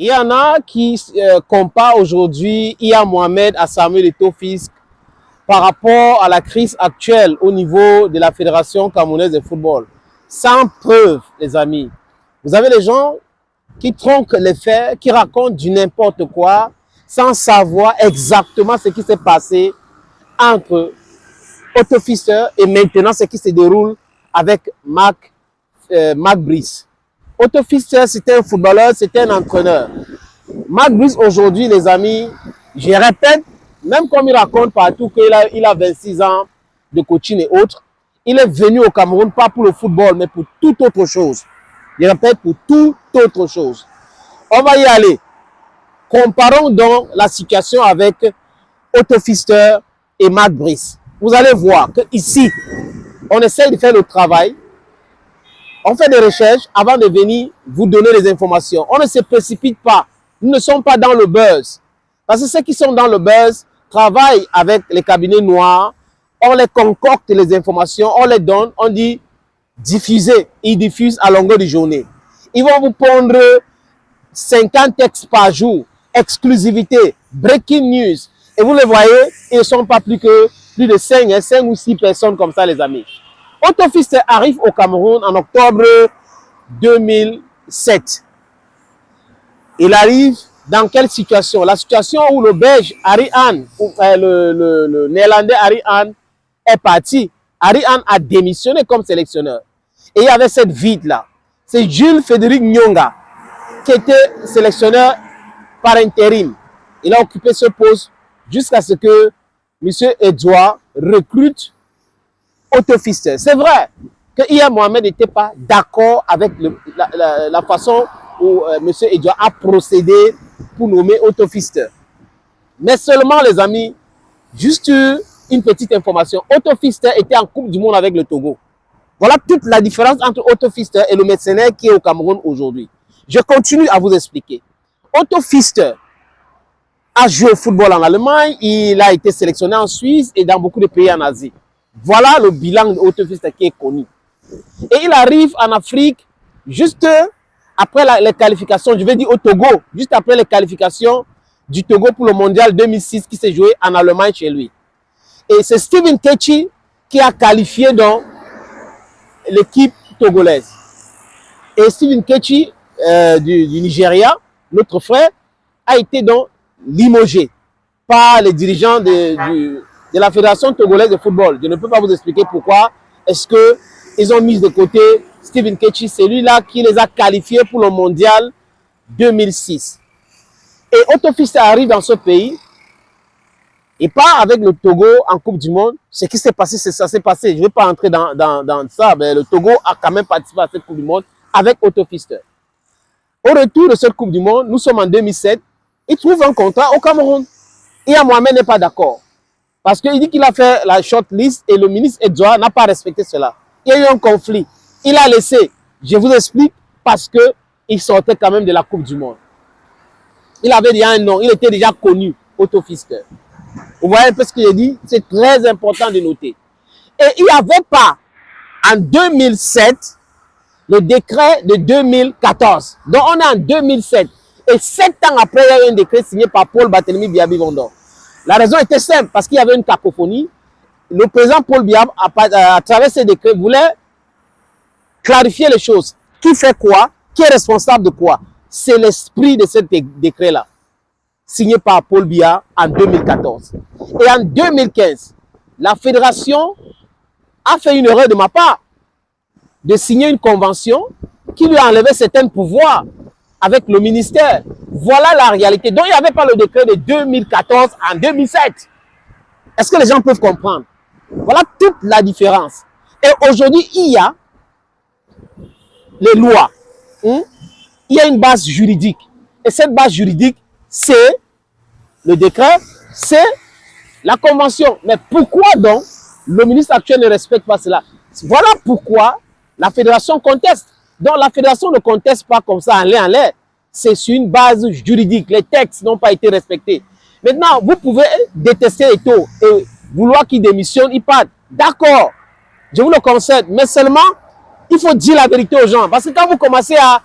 Il y en a qui comparent aujourd'hui Iya Mohamed à Samuel Eto'o-Fisk par rapport à la crise actuelle au niveau de la Fédération camerounaise de football. Sans preuve, les amis. Vous avez des gens qui tronquent les faits, qui racontent du n'importe quoi, sans savoir exactement ce qui s'est passé entre Eto'o-Fister et maintenant ce qui se déroule avec Marc Brice. Eto'o-Fister, c'était un footballeur, c'était un entraîneur. Marc Brice, aujourd'hui, les amis, je répète, même comme il raconte partout qu'il a 26 ans de coaching et autres, il est venu au Cameroun, pas pour le football, mais pour toute autre chose. Je répète, pour toute autre chose. On va y aller. Comparons donc la situation avec Eto'o-Fister et Marc Brice. Vous allez voir qu'ici, on essaie de faire le travail. On fait des recherches avant de venir vous donner les informations. On ne se précipite pas. Nous ne sommes pas dans le buzz. Parce que ceux qui sont dans le buzz travaillent avec les cabinets noirs. On les concocte les informations, on les donne, on dit diffuser. Ils diffusent à longueur de journée. Ils vont vous pondre 50 textes par jour, exclusivité, breaking news. Et vous le voyez, ils ne sont pas plus de 5 ou 6 personnes comme ça, les amis. Eto'o-Fister arrive au Cameroun en octobre 2007. Il arrive dans quelle situation? La situation où le Belge Harry Anne, le Néerlandais Harry Anne est parti. Harry Anne a démissionné comme sélectionneur. Et il y avait cette vide-là. C'est Jules Frédéric Nyonga qui était sélectionneur par intérim. Il a occupé ce poste jusqu'à ce que M. Edouard recrute Eto'o-Fister. C'est vrai que Iya Mohamed n'était pas d'accord avec la façon où M. Edouard a procédé pour nommer Eto'o-Fister. Mais seulement, les amis, juste une petite information. Eto'o-Fister était en Coupe du Monde avec le Togo. Voilà toute la différence entre Eto'o-Fister et le mercenaire qui est au Cameroun aujourd'hui. Je continue à vous expliquer. Eto'o-Fister a joué au football en Allemagne, il a été sélectionné en Suisse et dans beaucoup de pays en Asie. Voilà le bilan d'Eto'o-Fister qui est connu. Et il arrive en Afrique juste après les qualifications, je vais dire au Togo, juste après les qualifications du Togo pour le mondial 2006 qui s'est joué en Allemagne chez lui. Et c'est Stephen Keshi qui a qualifié dans l'équipe togolaise. Et Stephen Keshi du Nigeria, notre frère, a été donc limogé par les dirigeants de la Fédération togolaise de football. Je ne peux pas vous expliquer pourquoi. Est-ce qu'ils ont mis de côté Stephen Keshi, celui-là qui les a qualifiés pour le mondial 2006. Et Eto'o-Fister arrive dans ce pays et part avec le Togo en Coupe du Monde. Ce qui s'est passé, c'est ça s'est passé. Je ne vais pas entrer dans ça, mais le Togo a quand même participé à cette Coupe du Monde avec Eto'o-Fister. Au retour de cette Coupe du Monde, nous sommes en 2007, il trouve un contrat au Cameroun. Iya Mohamed n'est pas d'accord. Parce qu'il dit qu'il a fait la shortlist et le ministre Edouard n'a pas respecté cela. Il y a eu un conflit. Il a laissé. Je vous explique parce qu'il sortait quand même de la Coupe du Monde. Il avait déjà un nom. Il était déjà connu, Eto'o-Fister. Vous voyez un peu ce qu'il a dit? C'est très important de noter. Et il n'y avait pas, en 2007, le décret de 2014. Donc on est en 2007. Et 7 ans après, il y a eu un décret signé par Paul Barthélemy Biya-Bivondor. La raison était simple, parce qu'il y avait une cacophonie. Le président Paul Biya, à travers ce décret, voulait clarifier les choses. Qui fait quoi? Qui est responsable de quoi? C'est l'esprit de ce décret-là, signé par Paul Biya en 2014. Et en 2015, la fédération a fait une erreur de ma part de signer une convention qui lui a enlevé certains pouvoirs avec le ministère. Voilà la réalité. Donc, il n'y avait pas le décret de 2014 en 2007. Est-ce que les gens peuvent comprendre? Voilà toute la différence. Et aujourd'hui, il y a les lois. Il y a une base juridique. Et cette base juridique, c'est le décret, c'est la convention. Mais pourquoi donc le ministre actuel ne respecte pas cela? Voilà pourquoi la fédération conteste. Donc la fédération ne conteste pas comme ça en l'air. C'est sur une base juridique. Les textes n'ont pas été respectés. Maintenant, vous pouvez détester Eto'o et vouloir qu'il démissionne, il part. D'accord, je vous le concède. Mais seulement, Il faut dire la vérité aux gens. Parce que quand vous commencez à...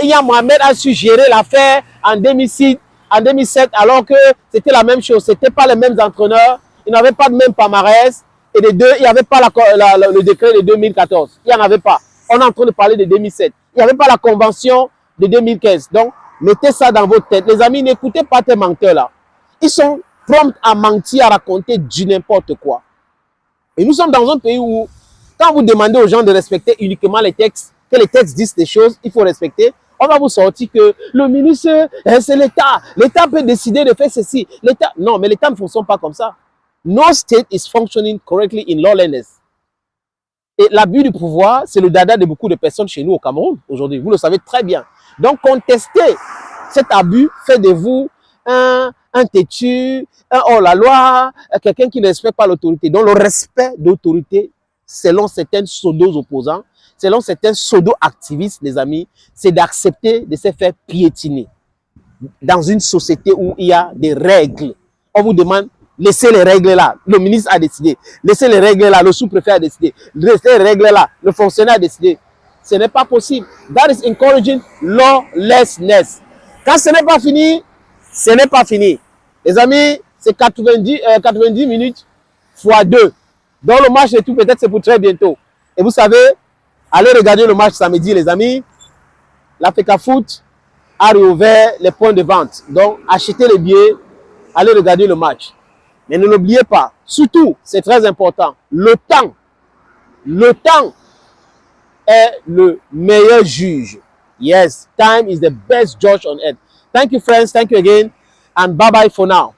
Iyam Mohamed a su gérer l'affaire en 2006, en 2007, alors que c'était la même chose. Ce n'étaient pas les mêmes entraîneurs. Ils n'avaient pas de même palmarès. Et les deux, il n'y avait pas le décret de 2014. Il n'y en avait pas. On est en train de parler de 2007. Il n'y avait pas la convention de 2015. Donc, mettez ça dans votre tête. Les amis, n'écoutez pas tes menteurs-là. Ils sont prompts à mentir, à raconter du n'importe quoi. Et nous sommes dans un pays où, quand vous demandez aux gens de respecter uniquement les textes, que les textes disent des choses, il faut respecter. On va vous sortir que le ministre, c'est l'État. L'État peut décider de faire ceci. L'État, non, mais l'État ne fonctionne pas comme ça. No state is functioning correctly in lawlessness. Et l'abus du pouvoir, c'est le dada de beaucoup de personnes chez nous au Cameroun aujourd'hui. Vous le savez très bien. Donc, contester cet abus fait de vous un têtu, un hors-la-loi, quelqu'un qui ne respecte pas l'autorité. Donc, le respect d'autorité, selon certains pseudo-opposants, selon certains pseudo-activistes, les amis, c'est d'accepter de se faire piétiner. Dans une société où il y a des règles, on vous demande, laissez les règles là. Le ministre a décidé. Laissez les règles là. Le sous-préfet a décidé. Laissez les règles là. Le fonctionnaire a décidé. Ce n'est pas possible. That is encouraging lawlessness. Quand ce n'est pas fini, ce n'est pas fini. Les amis, c'est 90 minutes fois 2. Donc le match et tout, peut-être c'est pour très bientôt. Et vous savez, allez regarder le match samedi, les amis. L'Africa Foot a réouvert les points de vente. Donc, achetez les billets, allez regarder le match. Mais ne l'oubliez pas, surtout, c'est très important, le temps est le meilleur juge. Yes, time is the best judge on earth. Thank you, friends. Thank you again. And bye-bye for now.